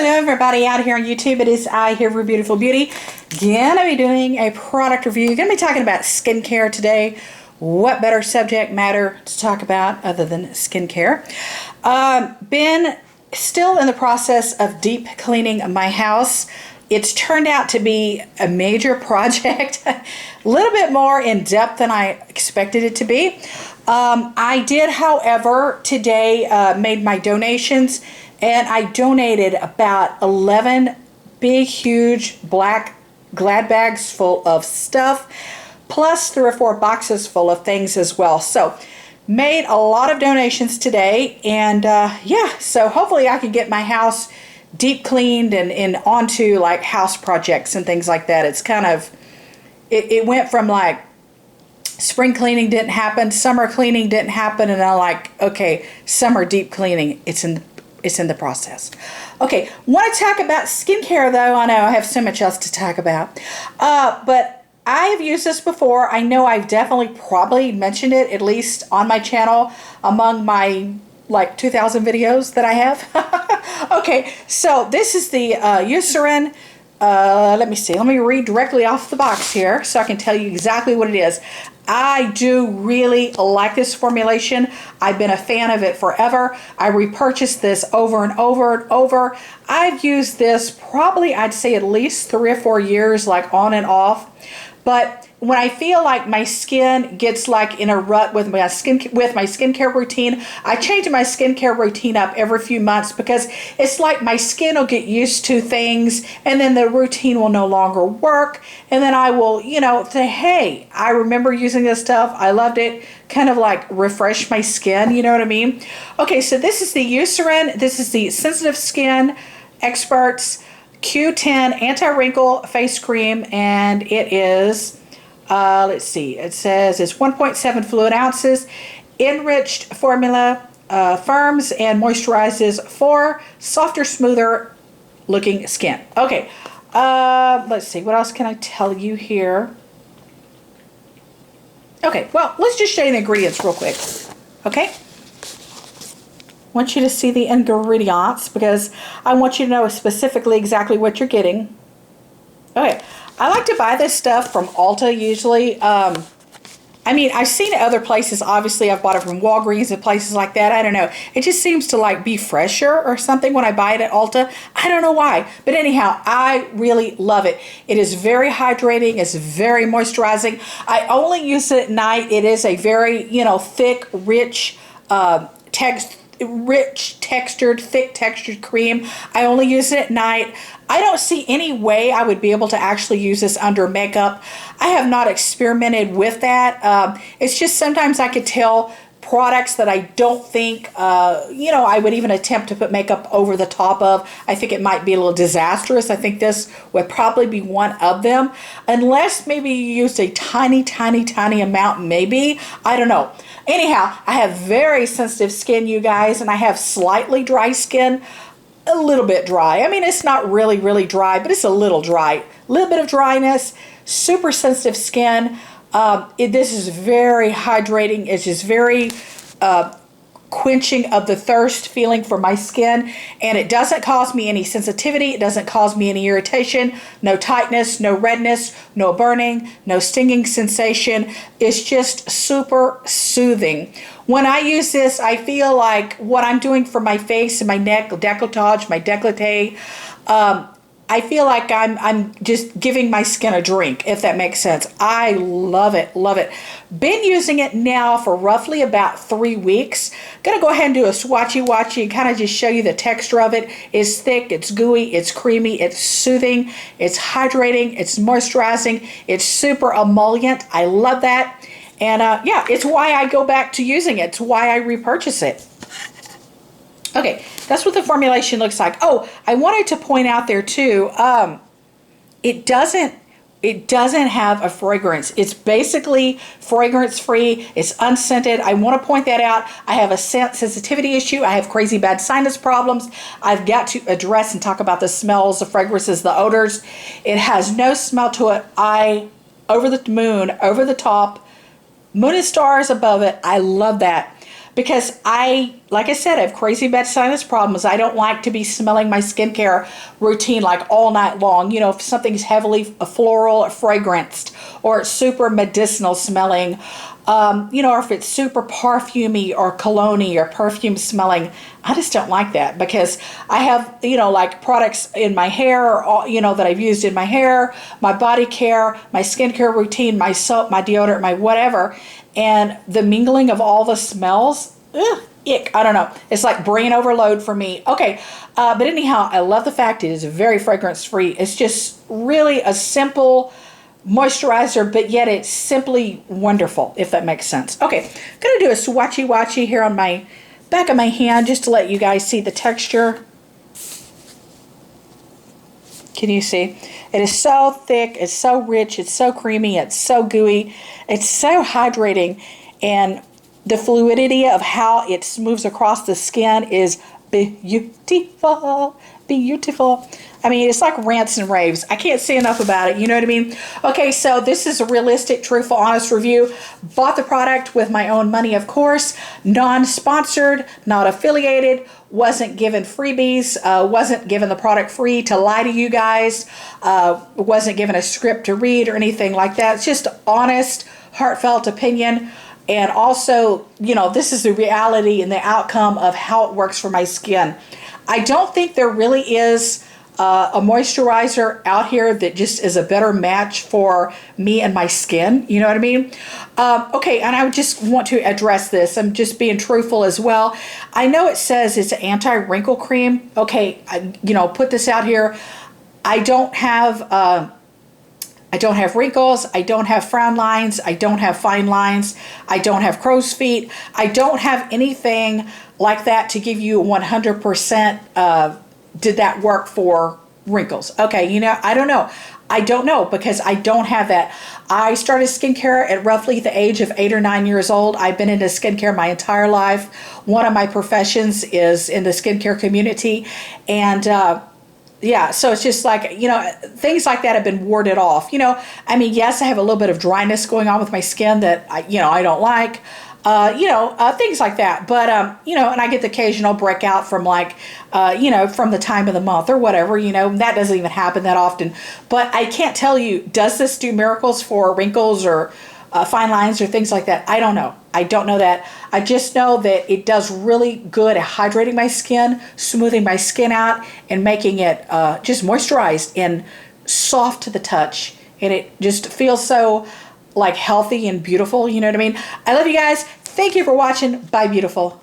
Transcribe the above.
Hello everybody out here on YouTube. It is I here for Beautiful Beauty. Gonna be doing a product review. Gonna be talking about skincare today. What better subject matter to talk about other than skincare? Been still in the process of deep cleaning my house. It's turned out to be a major project, a little bit more in depth than I expected it to be. I did, however, today made my donations, and I donated about 11 big, huge black Glad bags full of stuff, plus 3 or 4 boxes full of things as well. So made a lot of donations today, and yeah, so hopefully I can get my house deep cleaned and onto like house projects and things like that. It's kind of, it went from like spring cleaning didn't happen, summer cleaning didn't happen, and I'm like, okay, summer deep cleaning, it's in the process. Okay, want to talk about skincare though. I know I have so much else to talk about, but I have used this before. I know I've definitely probably mentioned it at least on my channel among my like 2,000 videos that I have. Okay, so this is the Eucerin. Let me see. Let me read directly off the box here so I can tell you exactly what it is. I do really like this formulation. I've been a fan of it forever. I repurchased this over and over and over. I've used this probably, I'd say at least 3 or 4 years, like on and off. But when I feel like my skin gets like in a rut with my skincare routine, I change my skincare routine up every few months because it's like my skin will get used to things and then the routine will no longer work. And then I will, you know, say, hey, I remember using this stuff. I loved it. Kind of like refresh my skin, you know what I mean? Okay, so this is the Eucerin. This is the Sensitive Skin Experts Q10 Anti-Wrinkle Face Cream, and it is, let's see, it says it's 1.7 fluid ounces, enriched formula, firms and moisturizes for softer, smoother looking skin. Okay, let's see, what else can I tell you here? Okay, well, let's just show you the ingredients real quick, okay? I want you to see the ingredients because I want you to know specifically exactly what you're getting. Okay, I like to buy this stuff from Ulta usually. I mean, I've seen it other places. Obviously, I've bought it from Walgreens and places like that. I don't know. It just seems to like be fresher or something when I buy it at Ulta. I don't know why. But anyhow, I really love it. It is very hydrating. It's very moisturizing. I only use it at night. It is a very, you know, thick, rich, thick textured cream. I only use it at night. I don't see any way I would be able to actually use this under makeup. I have not experimented with that. It's just sometimes I could tell products that I don't think, you know, I would even attempt to put makeup over the top of. I think it might be a little disastrous. I think this would probably be one of them. Unless maybe you used a tiny, tiny, tiny amount, maybe. I don't know. Anyhow, I have very sensitive skin, you guys, and I have slightly dry skin. A little bit dry. I mean, it's not really, really dry, but it's a little dry. A little bit of dryness, super sensitive skin. This is very hydrating. It's just very quenching of the thirst feeling for my skin, and it doesn't cause me any sensitivity. It doesn't cause me any irritation, no tightness, no redness, no burning, no stinging sensation. It's just super soothing. When I use this, I feel like what I'm doing for my face and my neck, décolletage, my décolleté, I feel like I'm just giving my skin a drink, if that makes sense. I love it, love it. Been using it now for roughly about 3 weeks. Gonna go ahead and do a swatchy and kind of just show you the texture of it. It's thick, it's gooey, it's creamy, it's soothing, it's hydrating, it's moisturizing, it's super emollient. I love that. And yeah, it's why I go back to using it. It's why I repurchase it. Okay, that's what the formulation looks like. Oh, I wanted to point out there too, it doesn't have a fragrance. It's basically fragrance free. It's unscented. I want to point that out. I have a scent sensitivity issue. I have crazy bad sinus problems. I've got to address and talk about the smells, the fragrances, the odors. It has no smell to it. Over the moon, over the top, moon and stars above it. I love that. because like I said, I have crazy bad sinus problems. I don't like to be smelling my skincare routine like all night long. You know, if something's heavily floral or fragranced, or it's super medicinal smelling, you know, or if it's super perfumey or cologne-y or perfume smelling, I just don't like that, because I have, you know, like products in my hair, or, you know, that I've used in my hair, my body care, my skincare routine, my soap, my deodorant, my whatever, and the mingling of all the smells, ugh, ick, I don't know. It's like brain overload for me. Okay, but anyhow, I love the fact it is very fragrance free. It's just really a simple moisturizer, but yet it's simply wonderful, if that makes sense. Okay, I'm gonna do a swatchy here on my back of my hand just to let you guys see the texture. Can you see? It is so thick, it's so rich, it's so creamy, it's so gooey, it's so hydrating, and the fluidity of how it moves across the skin is beautiful, beautiful. I mean, it's like rants and raves. I can't say enough about it, you know what I mean? Okay, so this is a realistic, truthful, honest review. Bought the product with my own money, of course. Non-sponsored, not affiliated, wasn't given freebies, wasn't given the product free to lie to you guys, wasn't given a script to read or anything like that. It's just honest, heartfelt opinion. And also, you know, this is the reality and the outcome of how it works for my skin. I don't think there really is a moisturizer out here that just is a better match for me and my skin. You know what I mean? Okay, and I would just want to address this. I'm just being truthful as well. I know it says it's an anti-wrinkle cream. Okay, you know, put this out here. I don't have wrinkles, I don't have frown lines, I don't have fine lines, I don't have crow's feet, I don't have anything like that to give you 100% did that work for wrinkles. Okay, you know, I don't know. I don't know, because I don't have that. I started skincare at roughly the age of 8 or 9 years old. I've been into skincare my entire life. One of my professions is in the skincare community, and yeah, so it's just like, you know, things like that have been warded off. You know, I mean, yes, I have a little bit of dryness going on with my skin that I don't like. You know, things like that. But, you know, and I get the occasional breakout from like, you know, from the time of the month or whatever, you know, that doesn't even happen that often. But I can't tell you, does this do miracles for wrinkles or fine lines or things like that? I don't know. I don't know that. I just know that it does really good at hydrating my skin, smoothing my skin out, and making it just moisturized and soft to the touch. And it just feels so like healthy and beautiful, you know what I mean? I love you guys. Thank you for watching. Bye, beautiful.